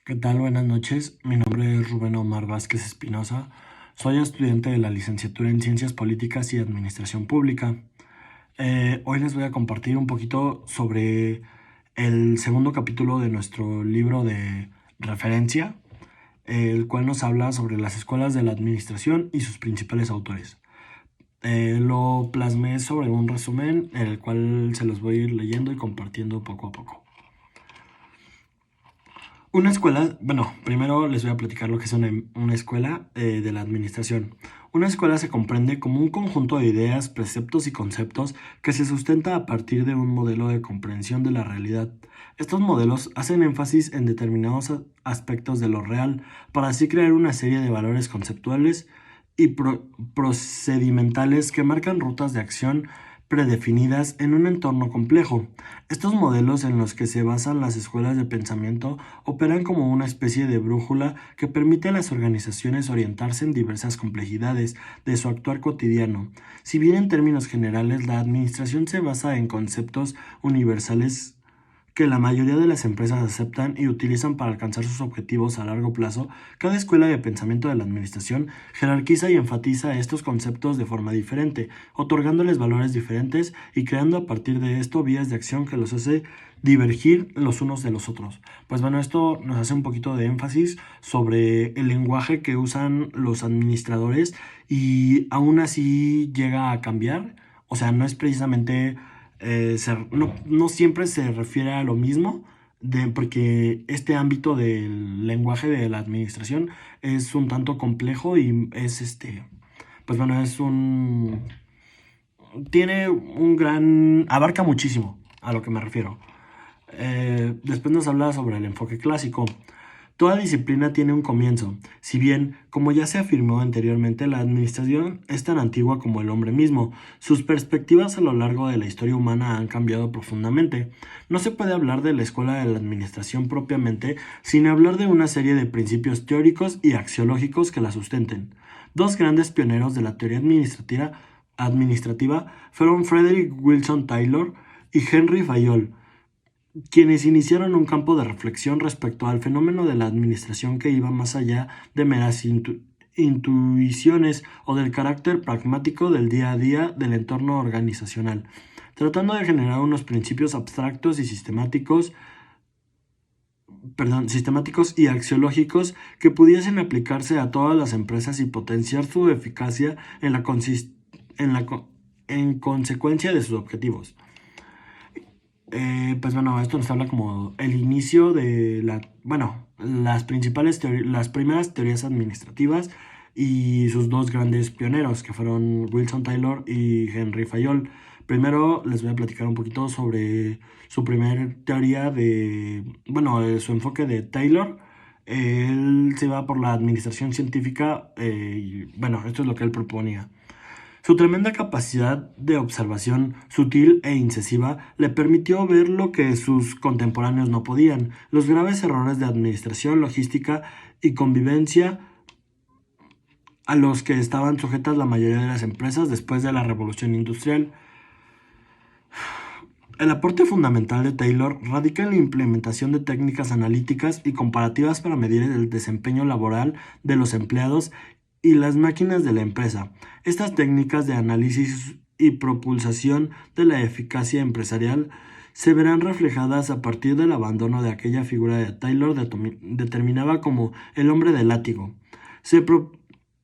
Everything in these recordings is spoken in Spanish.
¿Qué tal? Buenas noches. Mi nombre es Rubén Omar Vázquez Espinosa. Soy estudiante de la licenciatura en Ciencias Políticas y Administración Pública. Hoy les voy a compartir un poquito sobre el segundo capítulo de nuestro libro de referencia, el cual nos habla sobre las escuelas de la administración y sus principales autores. Lo plasmé sobre un resumen, el cual se los voy a ir leyendo y compartiendo poco a poco. Una escuela, bueno, primero les voy a platicar lo que es una escuela de la administración. Una escuela se comprende como un conjunto de ideas, preceptos y conceptos que se sustenta a partir de un modelo de comprensión de la realidad. Estos modelos hacen énfasis en determinados aspectos de lo real para así crear una serie de valores conceptuales y procedimentales que marcan rutas de acción predefinidas en un entorno complejo. Estos modelos en los que se basan las escuelas de pensamiento operan como una especie de brújula que permite a las organizaciones orientarse en diversas complejidades de su actuar cotidiano. Si bien en términos generales la administración se basa en conceptos universales que la mayoría de las empresas aceptan y utilizan para alcanzar sus objetivos a largo plazo, cada escuela de pensamiento de la administración jerarquiza y enfatiza estos conceptos de forma diferente, otorgándoles valores diferentes y creando a partir de esto vías de acción que los hace divergir los unos de los otros. Pues bueno, esto nos hace un poquito de énfasis sobre el lenguaje que usan los administradores y aún así llega a cambiar. O sea, no es precisamente no siempre se refiere a lo mismo, porque este ámbito del lenguaje de la administración es un tanto complejo y pues bueno, tiene un abarca muchísimo a lo que me refiero. Después nos habla sobre el enfoque clásico. Toda disciplina tiene un comienzo. Si bien, como ya se afirmó anteriormente, la administración es tan antigua como el hombre mismo, sus perspectivas a lo largo de la historia humana han cambiado profundamente. No se puede hablar de la escuela de la administración propiamente sin hablar de una serie de principios teóricos y axiológicos que la sustenten. Dos grandes pioneros de la teoría administrativa fueron Frederick Wilson Taylor y Henry Fayol, quienes iniciaron un campo de reflexión respecto al fenómeno de la administración que iba más allá de meras intuiciones o del carácter pragmático del día a día del entorno organizacional, tratando de generar unos principios abstractos y sistemáticos y axiológicos que pudiesen aplicarse a todas las empresas y potenciar su eficacia en, la en consecuencia de sus objetivos. Pues bueno, esto nos habla como el inicio de las primeras teorías administrativas y sus dos grandes pioneros, que fueron Wilson Taylor y Henry Fayol. Primero les voy a platicar un poquito sobre su primer teoría su enfoque de Taylor. Él se va por la administración científica y bueno, esto es lo que él proponía. Su tremenda capacidad de observación sutil e incisiva le permitió ver lo que sus contemporáneos no podían, los graves errores de administración, logística y convivencia a los que estaban sujetas la mayoría de las empresas después de la Revolución Industrial. El aporte fundamental de Taylor radica en la implementación de técnicas analíticas y comparativas para medir el desempeño laboral de los empleados y las máquinas de la empresa. Estas técnicas de análisis y propulsación de la eficacia empresarial se verán reflejadas a partir del abandono de aquella figura de Taylor determinada como el hombre del látigo. Se, pro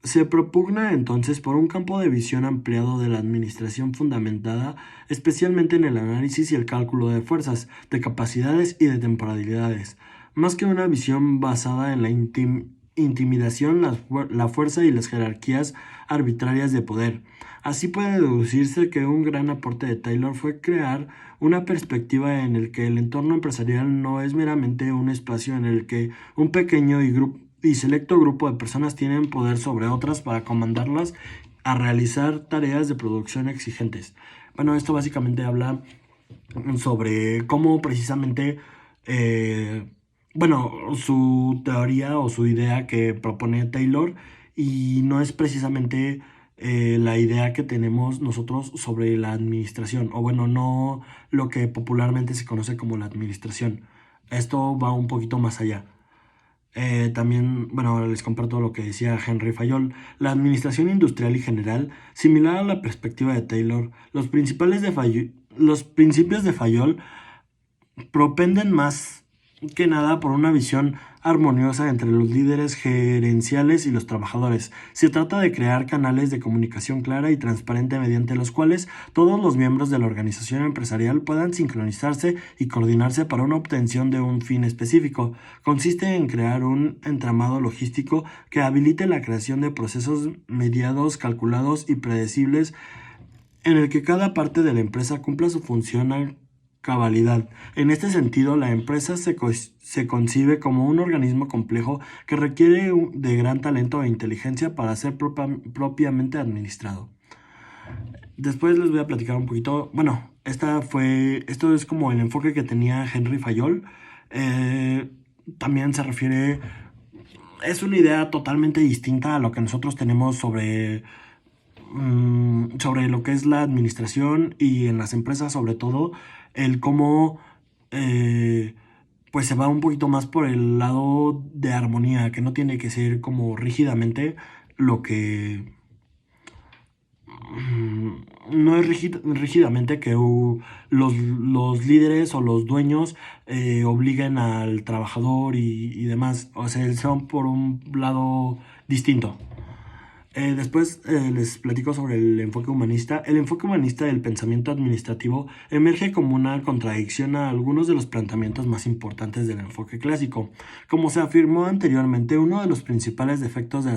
Se propugna entonces por un campo de visión ampliado de la administración fundamentada especialmente en el análisis y el cálculo de fuerzas, de capacidades y de temporalidades, más que una visión basada en la intimidación, la fuerza y las jerarquías arbitrarias de poder. Así puede deducirse que un gran aporte de Taylor fue crear una perspectiva en el que el entorno empresarial no es meramente un espacio en el que un pequeño y selecto grupo de personas tienen poder sobre otras para comandarlas a realizar tareas de producción exigentes. Bueno, esto básicamente habla sobre cómo precisamente, su teoría o su idea que propone Taylor y no es precisamente la idea que tenemos nosotros sobre la administración, o bueno, no lo que popularmente se conoce como la administración. Esto va un poquito más allá. También, bueno, les comparto lo que decía Henry Fayol. La administración industrial y general, similar a la perspectiva de Taylor, los principios de Fayol propenden más que nada por una visión armoniosa entre los líderes gerenciales y los trabajadores. Se trata de crear canales de comunicación clara y transparente mediante los cuales todos los miembros de la organización empresarial puedan sincronizarse y coordinarse para una obtención de un fin específico. Consiste en crear un entramado logístico que habilite la creación de procesos mediados, calculados y predecibles en el que cada parte de la empresa cumpla su función a cabalidad. En este sentido, la empresa se concibe como un organismo complejo que requiere de gran talento e inteligencia para ser propiamente administrado. Después les voy a platicar un poquito, bueno, esto es como el enfoque que tenía Henry Fayol. Eh, También se refiere, es una idea totalmente distinta a lo que nosotros tenemos sobre lo que es la administración y en las empresas sobre todo, el cómo eh, pues se va un poquito más por el lado de armonía, que no tiene que ser como rígidamente lo que... No es rígidamente que los líderes o los dueños obliguen al trabajador y demás, o sea, son por un lado distinto. Después les platico sobre el enfoque humanista. El enfoque humanista del pensamiento administrativo emerge como una contradicción a algunos de los planteamientos más importantes del enfoque clásico. Como se afirmó anteriormente, uno de los principales defectos de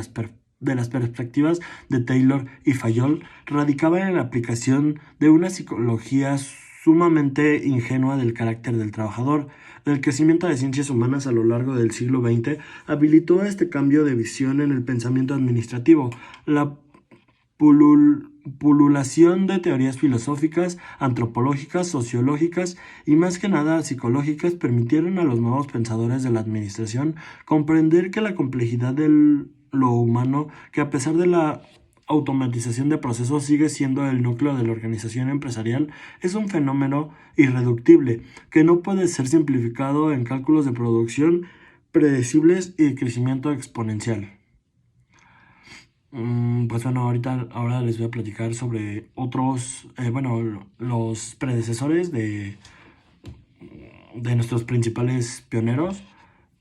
las perspectivas de Taylor y Fayol radicaba en la aplicación de una psicología sumamente ingenua del carácter del trabajador. El crecimiento de ciencias humanas a lo largo del siglo XX habilitó este cambio de visión en el pensamiento administrativo. La pululación de teorías filosóficas, antropológicas, sociológicas y más que nada psicológicas permitieron a los nuevos pensadores de la administración comprender que la complejidad de lo humano, que a pesar de la automatización de procesos sigue siendo el núcleo de la organización empresarial, es un fenómeno irreductible que no puede ser simplificado en cálculos de producción predecibles y de crecimiento exponencial. Pues bueno, ahora les voy a platicar sobre otros, los predecesores de nuestros principales pioneros.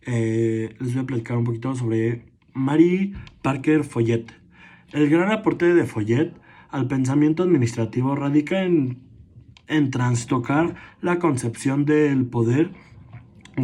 Les voy a platicar un poquito sobre Mary Parker Follett. El gran aporte de Follett al pensamiento administrativo radica en trastocar la concepción del poder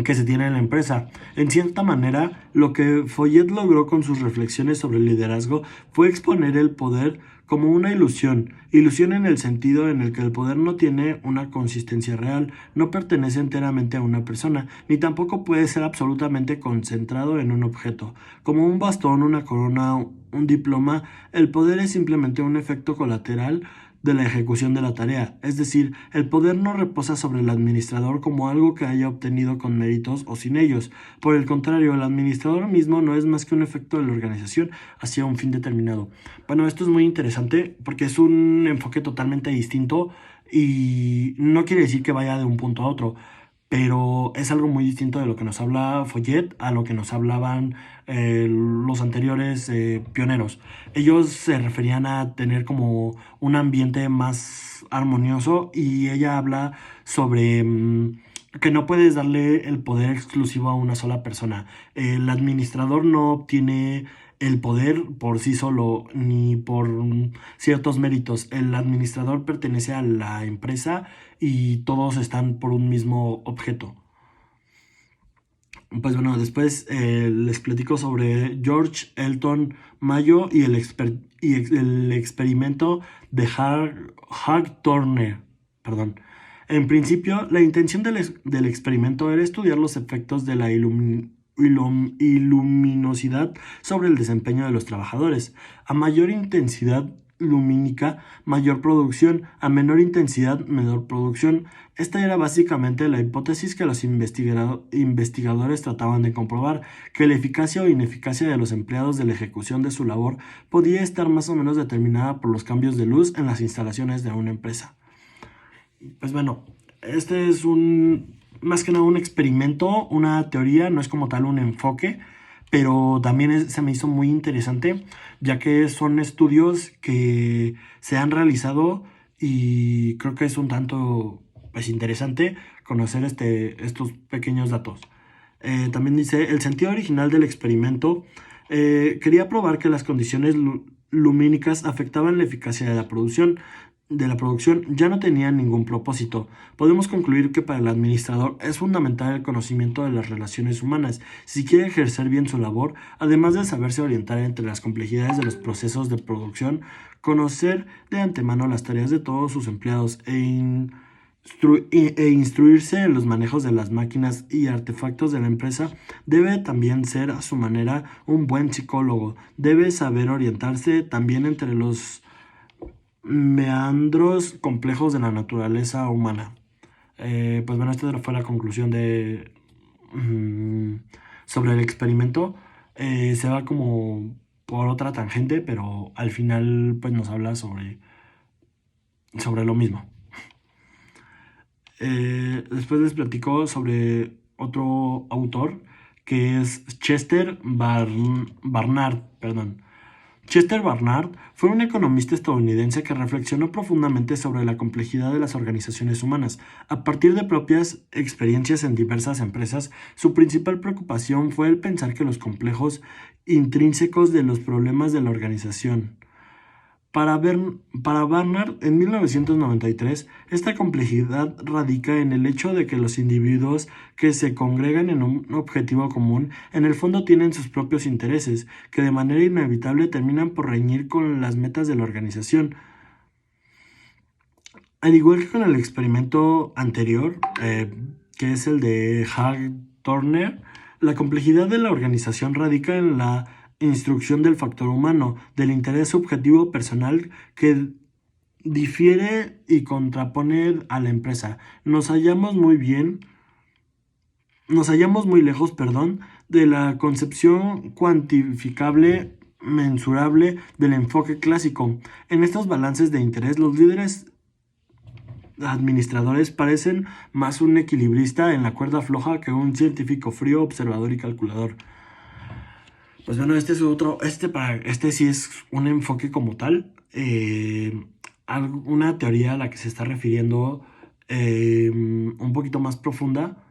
que se tiene en la empresa. En cierta manera, lo que Follett logró con sus reflexiones sobre el liderazgo fue exponer el poder como una ilusión en el sentido en el que el poder no tiene una consistencia real, no pertenece enteramente a una persona, ni tampoco puede ser absolutamente concentrado en un objeto. Como un bastón, una corona, un diploma, el poder es simplemente un efecto colateral de la ejecución de la tarea, es decir, el poder no reposa sobre el administrador como algo que haya obtenido con méritos o sin ellos. Por el contrario, el administrador mismo no es más que un efecto de la organización hacia un fin determinado. Bueno, esto es muy interesante porque es un enfoque totalmente distinto y no quiere decir que vaya de un punto a otro, pero es algo muy distinto de lo que nos habla Follett a lo que nos hablaban los anteriores pioneros. Ellos se referían a tener como un ambiente más armonioso y ella habla sobre que no puedes darle el poder exclusivo a una sola persona. El administrador no obtiene el poder por sí solo ni por ciertos méritos. El administrador pertenece a la empresa y todos están por un mismo objeto. Pues bueno, después les platico sobre George Elton Mayo y el experimento de Hag Turner. Perdón. En principio, la intención del experimento era estudiar los efectos de la luminosidad sobre el desempeño de los trabajadores. A mayor intensidad lumínica, mayor producción; a menor intensidad, menor producción. Esta era básicamente la hipótesis que los investigadores trataban de comprobar, que la eficacia o ineficacia de los empleados de la ejecución de su labor podía estar más o menos determinada por los cambios de luz en las instalaciones de una empresa. Pues bueno, este es un más que nada un experimento, una teoría, no es como tal un enfoque, pero también se me hizo muy interesante, ya que son estudios que se han realizado y creo que es un tanto pues interesante conocer estos pequeños datos. También dice, el sentido original del experimento quería probar que las condiciones lumínicas afectaban la eficacia de la producción ya no tenían ningún propósito. Podemos concluir que para el administrador es fundamental el conocimiento de las relaciones humanas si quiere ejercer bien su labor, además de saberse orientar entre las complejidades de los procesos de producción, conocer de antemano las tareas de todos sus empleados e instruirse en los manejos de las máquinas y artefactos de la empresa. Debe también ser a su manera un buen psicólogo. Debe saber orientarse también entre los meandros complejos de la naturaleza humana. Pues bueno, esta fue la conclusión mm, sobre el experimento. Se va como por otra tangente, pero al final pues nos habla sobre lo mismo. Después les platico sobre otro autor que es Barnard, perdón. Chester Barnard fue un economista estadounidense que reflexionó profundamente sobre la complejidad de las organizaciones humanas. A partir de propias experiencias en diversas empresas, su principal preocupación fue el pensar que los complejos intrínsecos de los problemas de la organización. Para Barnard, en 1993, esta complejidad radica en el hecho de que los individuos que se congregan en un objetivo común, en el fondo tienen sus propios intereses, que de manera inevitable terminan por reñir con las metas de la organización. Al igual que con el experimento anterior, que es el de Hag Turner, la complejidad de la organización radica en la instrucción del factor humano, del interés subjetivo personal que difiere y contrapone a la empresa. Nos hallamos muy lejos, de la concepción cuantificable, mensurable del enfoque clásico. En estos balances de interés, los líderes administradores parecen más un equilibrista en la cuerda floja que un científico frío, observador y calculador. Pues bueno, este sí es un enfoque como tal, una teoría a la que se está refiriendo un poquito más profunda,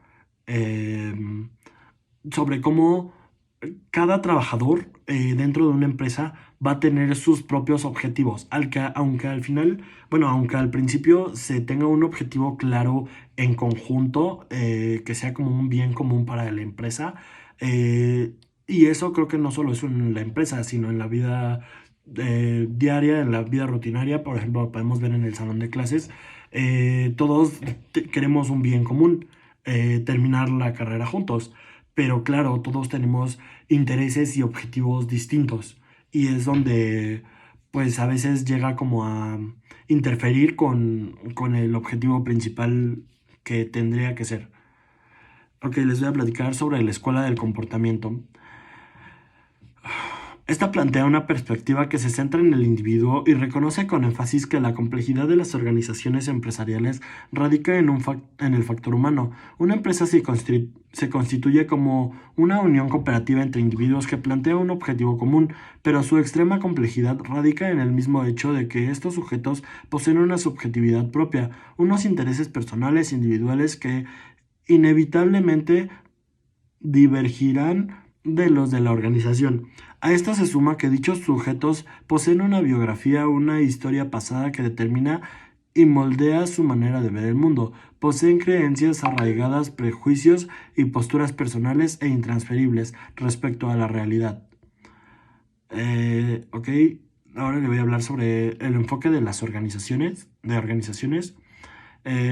eh, sobre cómo cada trabajador dentro de una empresa va a tener sus propios objetivos, aunque al final, bueno, aunque al principio se tenga un objetivo claro en conjunto, que sea como un bien común para la empresa, y eso creo que no solo es en la empresa, sino en la vida diaria, en la vida rutinaria. Por ejemplo, podemos ver en el salón de clases, todos queremos un bien común, terminar la carrera juntos. Pero claro, todos tenemos intereses y objetivos distintos. Y es donde, pues a veces llega como a interferir con el objetivo principal que tendría que ser. Ok, les voy a platicar sobre la escuela del comportamiento. Esta plantea una perspectiva que se centra en el individuo y reconoce con énfasis que la complejidad de las organizaciones empresariales radica en el factor humano. Una empresa se constituye como una unión cooperativa entre individuos que plantea un objetivo común, pero su extrema complejidad radica en el mismo hecho de que estos sujetos poseen una subjetividad propia, unos intereses personales individuales que inevitablemente divergirán de los de la organización. A esto se suma que dichos sujetos poseen una biografía, una historia pasada que determina y moldea su manera de ver el mundo. Poseen creencias arraigadas, prejuicios y posturas personales e intransferibles respecto a la realidad. Ok, ahora le voy a hablar sobre el enfoque de las organizaciones.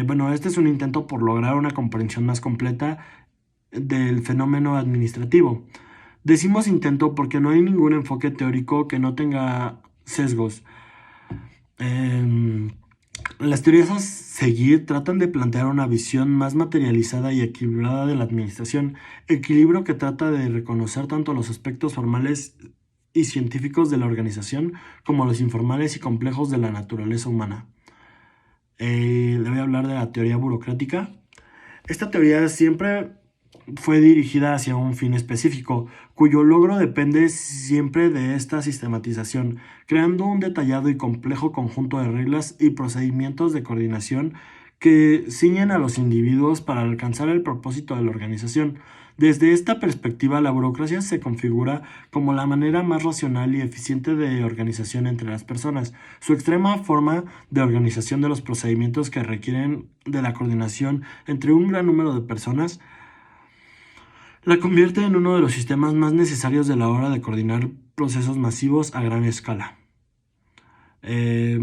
Bueno, este es un intento por lograr una comprensión más completa del fenómeno administrativo. Decimos intento porque no hay ningún enfoque teórico que no tenga sesgos. Las teorías a seguir tratan de plantear una visión más materializada y equilibrada de la administración, equilibrio que trata de reconocer tanto los aspectos formales y científicos de la organización como los informales y complejos de la naturaleza humana. Le voy a hablar de la teoría burocrática. Esta teoría siempre fue dirigida hacia un fin específico, cuyo logro depende siempre de esta sistematización, creando un detallado y complejo conjunto de reglas y procedimientos de coordinación que ciñen a los individuos para alcanzar el propósito de la organización. Desde esta perspectiva, la burocracia se configura como la manera más racional y eficiente de organización entre las personas. Su extrema forma de organización de los procedimientos que requieren de la coordinación entre un gran número de personas la convierte en uno de los sistemas más necesarios de la hora de coordinar procesos masivos a gran escala. Eh,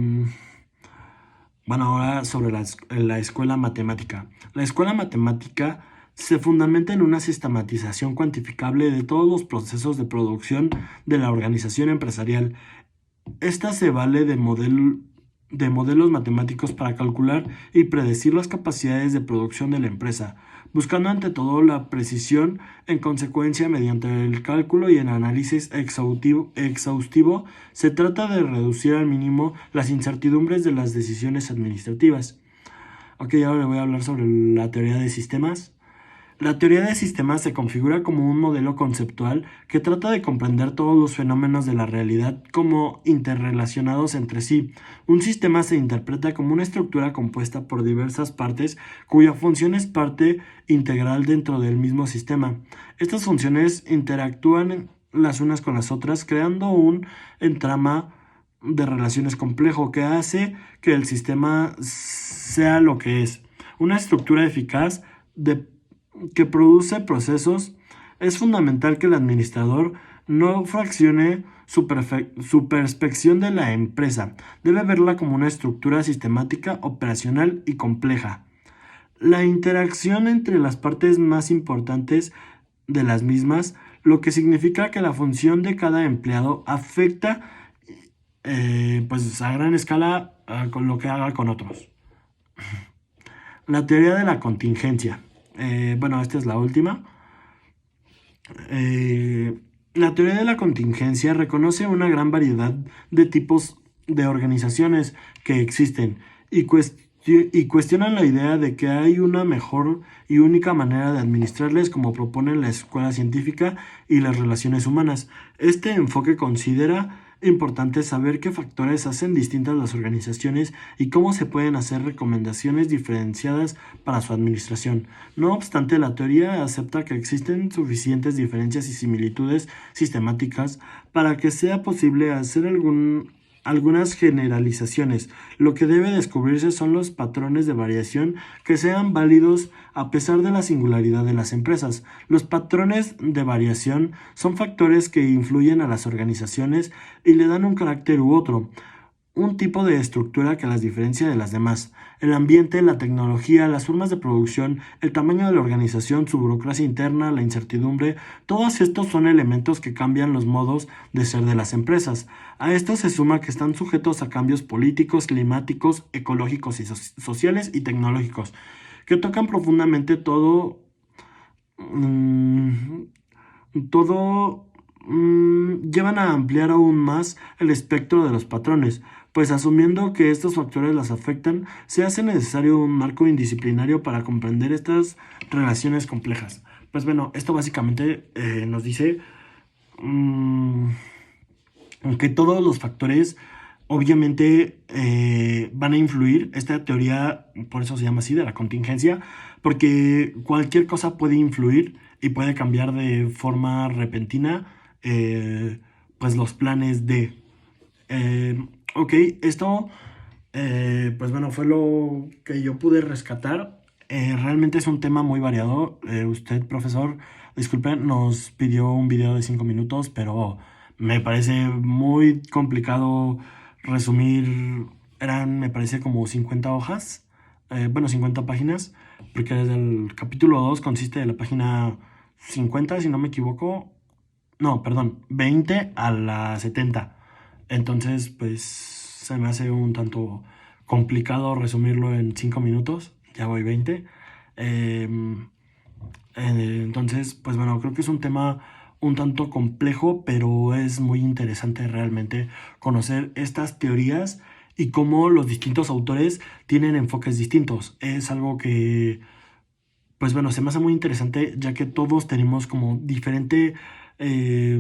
bueno, ahora sobre la escuela matemática. La escuela matemática se fundamenta en una sistematización cuantificable de todos los procesos de producción de la organización empresarial. Esta se vale de modelos matemáticos para calcular y predecir las capacidades de producción de la empresa, buscando ante todo la precisión. En consecuencia, mediante el cálculo y el análisis exhaustivo, se trata de reducir al mínimo las incertidumbres de las decisiones administrativas. Ok, ahora le voy a hablar sobre la teoría de sistemas. La teoría de sistemas se configura como un modelo conceptual que trata de comprender todos los fenómenos de la realidad como interrelacionados entre sí. Un sistema se interpreta como una estructura compuesta por diversas partes cuya función es parte integral dentro del mismo sistema. Estas funciones interactúan las unas con las otras, creando un entrama de relaciones complejo que hace que el sistema sea lo que es. Una estructura eficaz que produce procesos. Es fundamental que el administrador no fraccione su perspección de la empresa. Debe verla como una estructura sistemática, operacional y compleja. La interacción entre las partes más importantes de las mismas, lo que significa que la función de cada empleado afecta pues a gran escala con lo que haga con otros. La teoría de la contingencia. Bueno, esta es la última. La teoría de la contingencia reconoce una gran variedad de tipos de organizaciones que existen y cuestionan la idea de que hay una mejor y única manera de administrarles como propone la escuela científica y las relaciones humanas. Este enfoque considera importante saber qué factores hacen distintas las organizaciones y cómo se pueden hacer recomendaciones diferenciadas para su administración. No obstante, la teoría acepta que existen suficientes diferencias y similitudes sistemáticas para que sea posible hacer algunas generalizaciones. Lo que debe descubrirse son los patrones de variación que sean válidos a pesar de la singularidad de las empresas. Los patrones de variación son factores que influyen a las organizaciones y le dan un carácter u otro, un tipo de estructura que las diferencia de las demás. El ambiente, la tecnología, las formas de producción, el tamaño de la organización, su burocracia interna, la incertidumbre, todos estos son elementos que cambian los modos de ser de las empresas. A esto se suma que están sujetos a cambios políticos, climáticos, ecológicos y sociales y tecnológicos, que tocan profundamente mm, llevan a ampliar aún más el espectro de los patrones, pues asumiendo que estos factores las afectan, se hace necesario un marco indisciplinario para comprender estas relaciones complejas. Pues bueno, esto básicamente nos dice mmm, que todos los factores obviamente van a influir. Esta teoría, por eso se llama así, de la contingencia, porque cualquier cosa puede influir y puede cambiar de forma repentina pues los planes de... ok, esto pues bueno, fue lo que yo pude rescatar. Realmente es un tema muy variado. Usted, profesor, disculpe, nos pidió un video de 5 minutos, pero me parece muy complicado resumir. Me parece como 50 hojas, bueno, 50 páginas, porque desde el capítulo 2 consiste de la página 50 si no me equivoco. No, perdón, 20 a la 70. Entonces, pues se me hace un tanto complicado resumirlo en 5 minutos. Ya voy 20. Entonces, pues bueno, creo que es un tema un tanto complejo, pero es muy interesante realmente conocer estas teorías y cómo los distintos autores tienen enfoques distintos. Es algo que pues bueno, se me hace muy interesante ya que todos tenemos como diferente eh,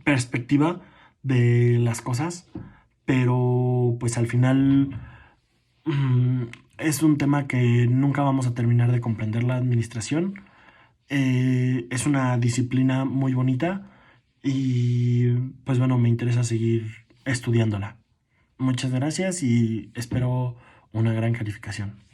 perspectiva de las cosas, pero pues al final mm, es un tema que nunca vamos a terminar de comprender la administración. Es una disciplina muy bonita y pues bueno, me interesa seguir estudiándola. Muchas gracias y espero una gran calificación.